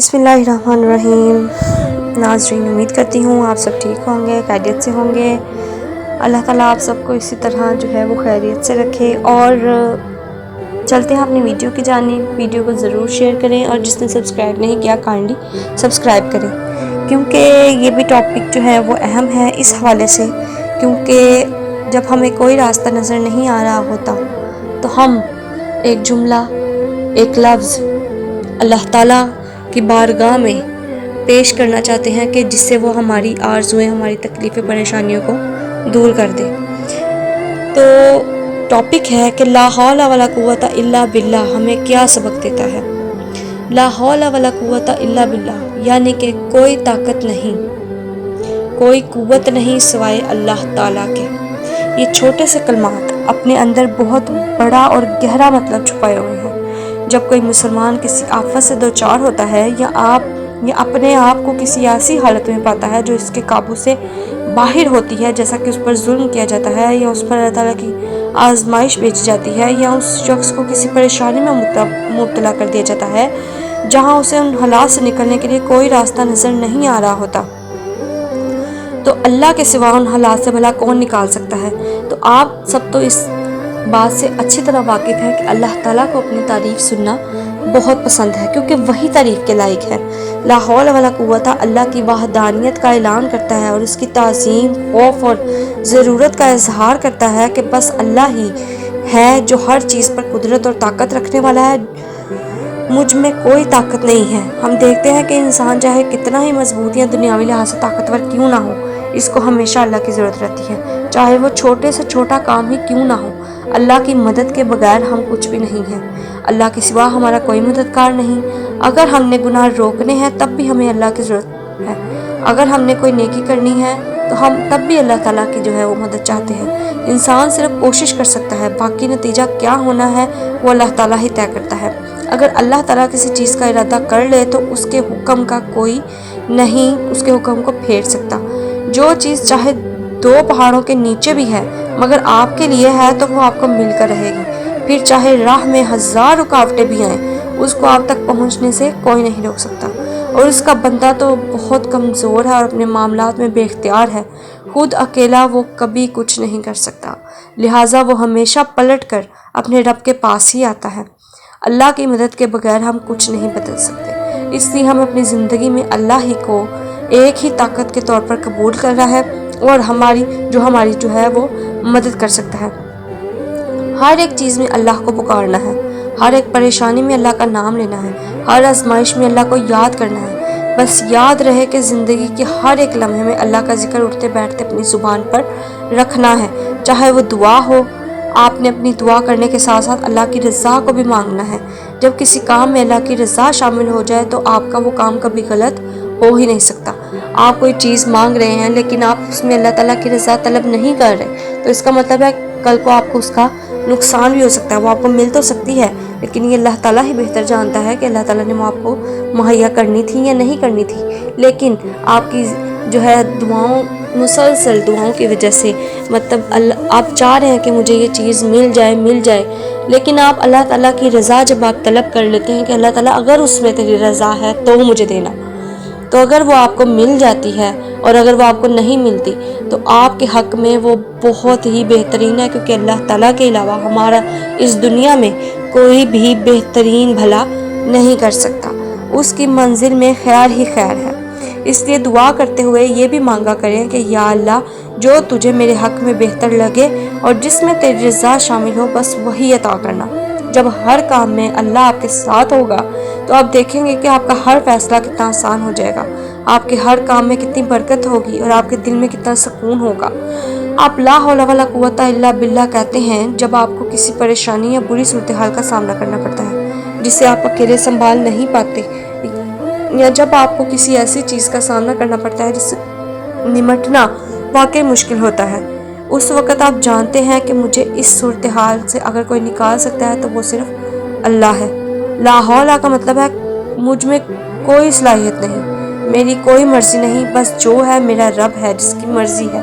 बिस्मिल्लाहिर्रहमानिर्रहीम। नाज़रीन, उम्मीद करती हूँ आप सब ठीक होंगे, खैरियत से होंगे। अल्लाह ताला आप सबको इसी तरह जो है वो खैरियत से रखे। और चलते हैं अपनी वीडियो की जानिब। वीडियो को ज़रूर शेयर करें और जिसने सब्सक्राइब नहीं किया काइंडली सब्सक्राइब करें, क्योंकि ये भी टॉपिक जो है वो अहम है इस हवाले से, क्योंकि जब हमें कोई रास्ता नज़र नहीं आ रहा होता तो हम एक जुमला, एक लफ्ज़ अल्लाह ताला की बारगाह में पेश करना चाहते हैं कि जिससे वो हमारी आरज़ुएं, हमारी तकलीफ़ें, परेशानियों को दूर कर दे। तो टॉपिक है कि ला हौला वला कुव्वता इल्ला बिल्लाह हमें क्या सबक देता है। ला हौला वला कुव्वता इल्ला बिल्लाह यानी कि कोई ताकत नहीं, कोई कुव्वत नहीं सिवाय अल्लाह ताला के। ये छोटे से कलमात अपने अंदर बहुत बड़ा और गहरा मतलब छुपाए हुए हैं। जब कोई मुसलमान किसी आफत से दो चार होता है या अपने आप को किसी ऐसी हालत में पाता है जो इसके काबू से बाहर होती है, जैसा कि उस पर जुल्म किया जाता है या उस पर अल्लाह ताला की आजमाइश भेजी जाती है या उस शख्स को किसी परेशानी में मुब्तला कर दिया जाता है जहां उसे उन हालात से निकलने के लिए कोई रास्ता नज़र नहीं आ रहा होता, तो अल्लाह के सिवा उन हालात से भला कौन निकाल सकता है। तो आप सब तो इस बात से अच्छी तरह वाकिफ़ है कि अल्लाह ताला को अपनी तारीफ़ सुनना बहुत पसंद है, क्योंकि वही तारीफ़ के लायक है। ला हौल वला कुव्वता अल्लाह की वहदानियत का ऐलान करता है और उसकी ताज़ीम, खौफ और ज़रूरत का इजहार करता है कि बस अल्लाह ही है जो हर चीज़ पर कुदरत और ताकत रखने वाला है। मुझ में कोई ताकत नहीं है। हम देखते हैं कि इंसान चाहे कितना ही मजबूत या दुनियावी लिहाज से ताकतवर क्यों ना हो, इसको हमेशा अल्लाह की ज़रूरत रहती है, चाहे वो छोटे से छोटा काम ही क्यों ना हो। अल्लाह की मदद के बगैर हम कुछ भी नहीं हैं। अल्लाह के सिवा हमारा कोई मददगार नहीं। अगर हमने गुनाह रोकने हैं तब भी हमें अल्लाह की ज़रूरत है। अगर हमने कोई नेकी करनी है तो हम तब भी अल्लाह ताला की जो है वो मदद चाहते हैं। इंसान सिर्फ कोशिश कर सकता है, बाकी नतीजा क्या होना है वो अल्लाह ताला ही तय करता है। अगर अल्लाह ताला किसी चीज़ का इरादा कर ले तो उसके हुक्म का कोई नहीं उसके हुक्म को फेर सकता। जो चीज़ चाहे दो पहाड़ों के नीचे भी है मगर आपके लिए है तो वो आपको मिलकर रहेगी। फिर चाहे राह में 1000 रुकावटें भी आएँ, उसको आप तक पहुंचने से कोई नहीं रोक सकता। और उसका बंदा तो बहुत कमज़ोर है और अपने मामलात में बेख्तियार है। खुद अकेला वो कभी कुछ नहीं कर सकता, लिहाजा वो हमेशा पलट कर अपने रब के पास ही आता है। अल्लाह की मदद के बगैर हम कुछ नहीं बदल सकते, इसलिए हम अपनी ज़िंदगी में अल्लाह ही को एक ही ताकत के तौर पर कबूल करना है और हमारी जो है वो मदद कर सकता है। हर एक चीज़ में अल्लाह को पुकारना है, हर एक परेशानी में अल्लाह का नाम लेना है, हर आजमाइश में अल्लाह को याद करना है। बस याद रहे कि ज़िंदगी के हर एक लम्हे में अल्लाह का जिक्र उठते बैठते अपनी ज़ुबान पर रखना है। चाहे वो दुआ हो, आपने अपनी दुआ करने के साथ साथ अल्लाह की रज़ा को भी मांगना है। जब किसी काम में अल्लाह की रज़ा शामिल हो जाए तो आपका वो काम कभी गलत हो ही नहीं सकता। आप कोई चीज़ मांग रहे हैं लेकिन आप उसमें अल्लाह ताला की रज़ा तलब नहीं कर रहे, तो इसका मतलब है कल को आपको उसका नुकसान भी हो सकता है। वो आपको मिल तो सकती है लेकिन ये अल्लाह ताला ही बेहतर जानता है कि अल्लाह ताला ने वो आपको मुहैया करनी थी या नहीं करनी थी। लेकिन आपकी जो है मुसलसल दुआओं की वजह से, मतलब आप चाह रहे हैं कि मुझे ये चीज़ मिल जाए, लेकिन आप अल्लाह ताला की रज़ा जब आप तलब कर लेते हैं कि अल्लाह ताला अगर उसमें तेरी रज़ा है तो मुझे देना, तो अगर वो आपको मिल जाती है और अगर वो आपको नहीं मिलती तो आपके हक़ में वो बहुत ही बेहतरीन है, क्योंकि अल्लाह ताला के अलावा हमारा इस दुनिया में कोई भी बेहतरीन भला नहीं कर सकता। उसकी मंजिल में खैर ही खैर है। इसलिए दुआ करते हुए ये भी मांगा करें कि या अल्लाह, जो तुझे मेरे हक़ में बेहतर लगे और जिसमें तेरी रज़ा शामिल हो बस वही अता करना। जब हर काम में अल्लाह आपके साथ होगा तो आप देखेंगे कि आपका हर फैसला कितना आसान हो जाएगा, आपके हर काम में कितनी बरकत होगी और आपके दिल में कितना सुकून होगा। आप ला हौला वला कुव्वता इल्ला बिल्लाह कहते हैं जब आपको किसी परेशानी या बुरी सूरत हाल का सामना करना पड़ता है जिसे आप अकेले संभाल नहीं पाते, या जब आपको किसी ऐसी चीज़ का सामना करना पड़ता है जिससे निमटना वाकई मुश्किल होता है। उस वक़्त आप जानते हैं कि मुझे इस सूरत हाल से अगर कोई निकाल सकता है तो वो सिर्फ अल्लाह है। ला हौला का मतलब है मुझ में कोई सलाहियत नहीं, मेरी कोई मर्ज़ी नहीं, बस जो है मेरा रब है जिसकी मर्ज़ी है,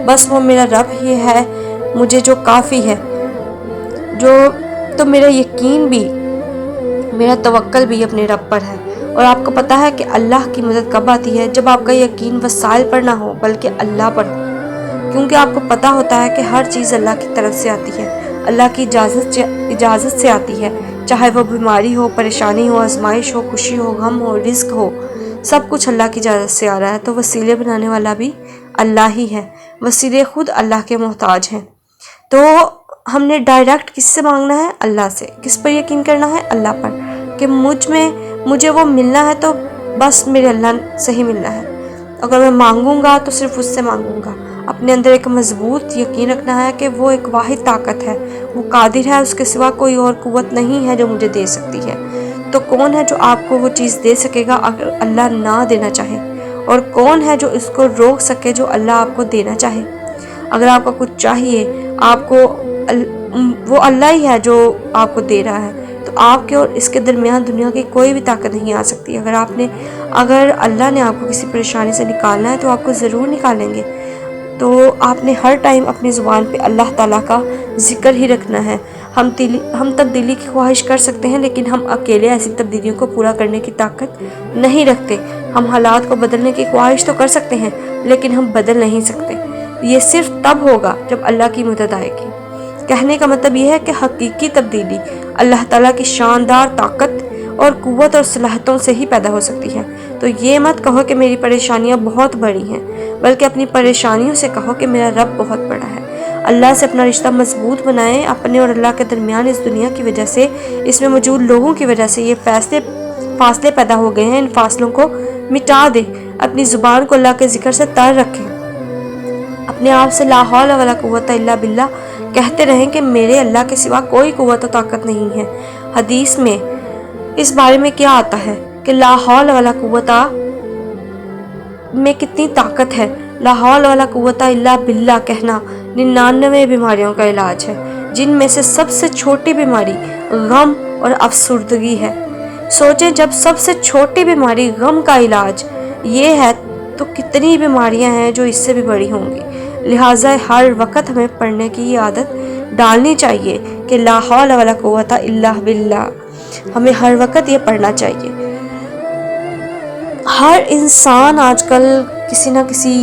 बस वो मेरा रब ही है मुझे जो काफ़ी है। जो तो मेरा यकीन भी, मेरा तवक्कल भी अपने रब पर है اور آپ کو پتہ ہے کہ اللہ کی مدد کب آتی ہے؟ جب آپ کا یقین وسائل پر نہ ہو بلکہ اللہ پر ہو، کیونکہ آپ کو پتہ ہوتا ہے کہ ہر چیز اللہ کی طرف سے آتی ہے، اللہ کی اجازت سے آتی ہے، چاہے وہ بیماری ہو، پریشانی ہو، آزمائش ہو، خوشی ہو، غم ہو، رزق ہو، سب کچھ اللہ کی اجازت سے آ رہا ہے۔ تو وسیلے بنانے والا بھی اللہ ہی ہے، وسیلے خود اللہ کے محتاج ہیں۔ تو ہم نے ڈائریکٹ کس سے مانگنا ہے؟ اللہ سے۔ کس پر یقین کرنا ہے؟ اللہ پر، کہ مجھے وہ ملنا ہے تو بس میرے اللہ سے ہی ملنا ہے۔ اگر میں مانگوں گا تو صرف اس سے مانگوں گا۔ اپنے اندر ایک مضبوط یقین رکھنا ہے کہ وہ ایک واحد طاقت ہے، وہ قادر ہے، اس کے سوا کوئی اور قوت نہیں ہے جو مجھے دے سکتی ہے۔ تو کون ہے جو آپ کو وہ چیز دے سکے گا اگر اللہ نہ دینا چاہے؟ اور کون ہے جو اس کو روک سکے جو اللہ آپ کو دینا چاہے؟ اگر آپ کو کچھ چاہیے، آپ کو وہ اللہ ہی ہے جو آپ کو دے رہا ہے، تو آپ کے اور اس کے درمیان دنیا کی کوئی بھی طاقت نہیں آ سکتی۔ اگر اللہ نے آپ کو کسی پریشانی سے نکالنا ہے تو آپ کو ضرور نکالیں گے۔ تو آپ نے ہر ٹائم اپنی زبان پہ اللہ تعالیٰ کا ذکر ہی رکھنا ہے۔ ہم تبدیلی کی خواہش کر سکتے ہیں، لیکن ہم اکیلے ایسی تبدیلیوں کو پورا کرنے کی طاقت نہیں رکھتے۔ ہم حالات کو بدلنے کی خواہش تو کر سکتے ہیں، لیکن ہم بدل نہیں سکتے۔ یہ صرف تب ہوگا جب اللہ کی مدد آئے گی۔ کہنے کا مطلب یہ ہے کہ حقیقی تبدیلی اللہ تعالیٰ کی شاندار طاقت اور قوت اور صلاحیتوں سے ہی پیدا ہو سکتی ہے۔ تو یہ مت کہو کہ میری پریشانیاں بہت بڑی ہیں، بلکہ اپنی پریشانیوں سے کہو کہ میرا رب بہت بڑا ہے۔ اللہ سے اپنا رشتہ مضبوط بنائیں۔ اپنے اور اللہ کے درمیان اس دنیا کی وجہ سے، اس میں موجود لوگوں کی وجہ سے یہ فاصلے پیدا ہو گئے ہیں، ان فاصلوں کو مٹا دیں۔ اپنی زبان کو اللہ کے ذکر سے تر رکھیں۔ اپنے آپ سے لا حول ولا قوت الا باللہ کہتے رہیں کہ میرے اللہ کے سوا کوئی قوت و طاقت نہیں ہے۔ حدیث میں اس بارے میں کیا آتا ہے کہ لا حول ولا قوت میں کتنی طاقت ہے۔ لا حول ولا قوت الا باللہ کہنا 99 بیماریوں کا علاج ہے، جن میں سے سب سے چھوٹی بیماری غم اور افسردگی ہے۔ سوچیں، جب سب سے چھوٹی بیماری غم کا علاج یہ ہے تو کتنی بیماریاں ہیں جو اس سے بھی بڑی ہوں گی۔ لہٰذا ہر وقت ہمیں پڑھنے کی یہ عادت ڈالنی چاہیے کہ لا حول ولا قوت الا باللہ، ہمیں ہر وقت یہ پڑھنا چاہیے۔ ہر انسان آج کل کسی نہ کسی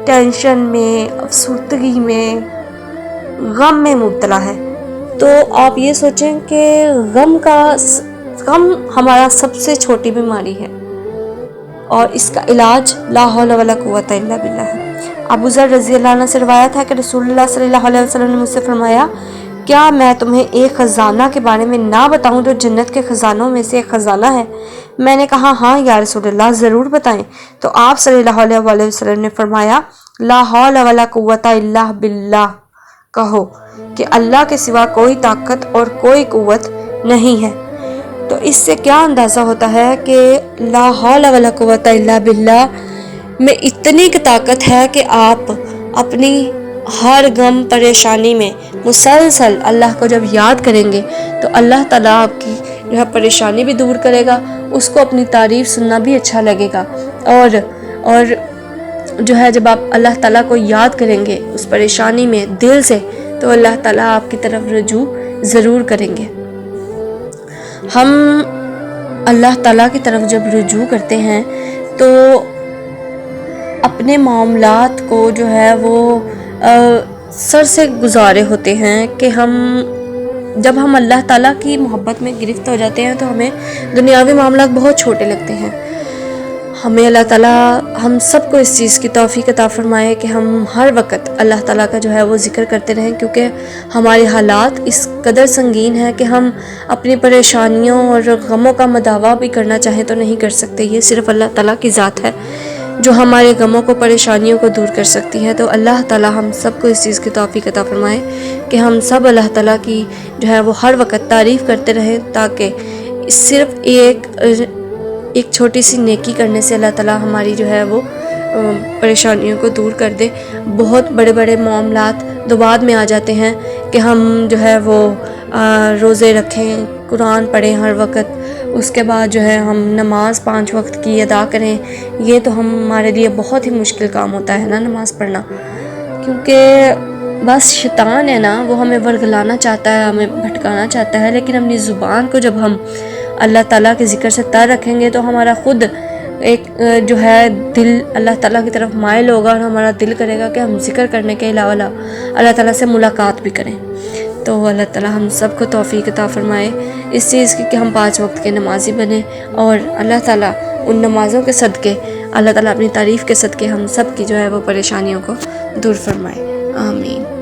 ٹینشن میں، افسردگی میں، غم میں مبتلا ہے۔ تو آپ یہ سوچیں کہ غم ہمارا سب سے چھوٹی بیماری ہے، اور اس کا علاج لا حول ولا قوت الا باللہ ہے۔ ابو ذر رضی اللہ عنہ سے روایت ہے کہ رسول اللہ صلی اللہ علیہ وسلم نے مجھ سے فرمایا، کیا میں تمہیں ایک خزانہ کے بارے میں نہ بتاؤں جو جنت کے خزانوں میں سے ایک خزانہ ہے؟ میں نے کہا ہاں یا رسول اللہ، ضرور بتائیں۔ تو آپ صلی اللہ علیہ وسلم نے فرمایا، لا حول ولا قوت الا باللہ کہو کہ اللہ کے سوا کوئی طاقت اور کوئی قوت نہیں ہے۔ تو اس سے کیا اندازہ ہوتا ہے کہ لا حول ولا قوت الا باللہ میں اتنی طاقت ہے کہ آپ اپنی ہر غم پریشانی میں مسلسل اللہ کو جب یاد کریں گے تو اللہ تعالیٰ آپ کی پریشانی بھی دور کرے گا، اس کو اپنی تعریف سننا بھی اچھا لگے گا، اور جب آپ اللہ تعالیٰ کو یاد کریں گے اس پریشانی میں دل سے، تو اللہ تعالیٰ آپ کی طرف رجوع ضرور کریں گے۔ ہم اللہ تعالیٰ کی طرف جب رجوع کرتے ہیں تو اپنے معاملات کو وہ سر سے گزارے ہوتے ہیں کہ جب ہم اللہ تعالیٰ کی محبت میں گرفت ہو جاتے ہیں تو ہمیں دنیاوی معاملات بہت چھوٹے لگتے ہیں۔ ہمیں اللہ تعالیٰ ہم سب کو اس چیز کی توفیق عطا فرمائے کہ ہم ہر وقت اللہ تعالیٰ کا وہ ذکر کرتے رہیں، کیونکہ ہمارے حالات اس قدر سنگین ہیں کہ ہم اپنی پریشانیوں اور غموں کا مداوع بھی کرنا چاہیں تو نہیں کر سکتے۔ یہ صرف اللہ تعالیٰ کی ذات ہے جو ہمارے غموں کو، پریشانیوں کو دور کر سکتی ہے۔ تو اللہ تعالیٰ ہم سب کو اس چیز کی توفیق عطا فرمائے کہ ہم سب اللہ تعالیٰ کی وہ ہر وقت تعریف کرتے رہیں، تاکہ صرف ایک چھوٹی سی نیکی کرنے سے اللہ تعالیٰ ہماری وہ پریشانیوں کو دور کر دے۔ بہت بڑے بڑے معاملات تو بعد میں آ جاتے ہیں کہ ہم وہ روزے رکھیں، قرآن پڑھیں ہر وقت، اس کے بعد ہم نماز 5 وقت کی ادا کریں۔ یہ تو ہمارے لیے بہت ہی مشکل کام ہوتا ہے نا، نماز پڑھنا، کیونکہ بس شیطان ہے نا، وہ ہمیں ورگلانا چاہتا ہے، ہمیں بھٹکانا چاہتا ہے۔ لیکن اپنی زبان کو جب ہم اللہ تعالیٰ کے ذکر سے تر رکھیں گے تو ہمارا خود ایک جو ہے دل اللہ تعالیٰ کی طرف مائل ہوگا، اور ہمارا دل کرے گا کہ ہم ذکر کرنے کے علاوہ اللہ تعالیٰ سے ملاقات بھی کریں۔ تو اللہ تعالیٰ ہم سب کو توفیق عطا فرمائے اس چیز کی کہ ہم 5 وقت کے نمازی بنیں، اور اللہ تعالیٰ ان نمازوں کے صدقے، اللہ تعالیٰ اپنی تعریف کے صدقے ہم سب کی جو ہے وہ پریشانیوں کو دور فرمائے۔ آمین۔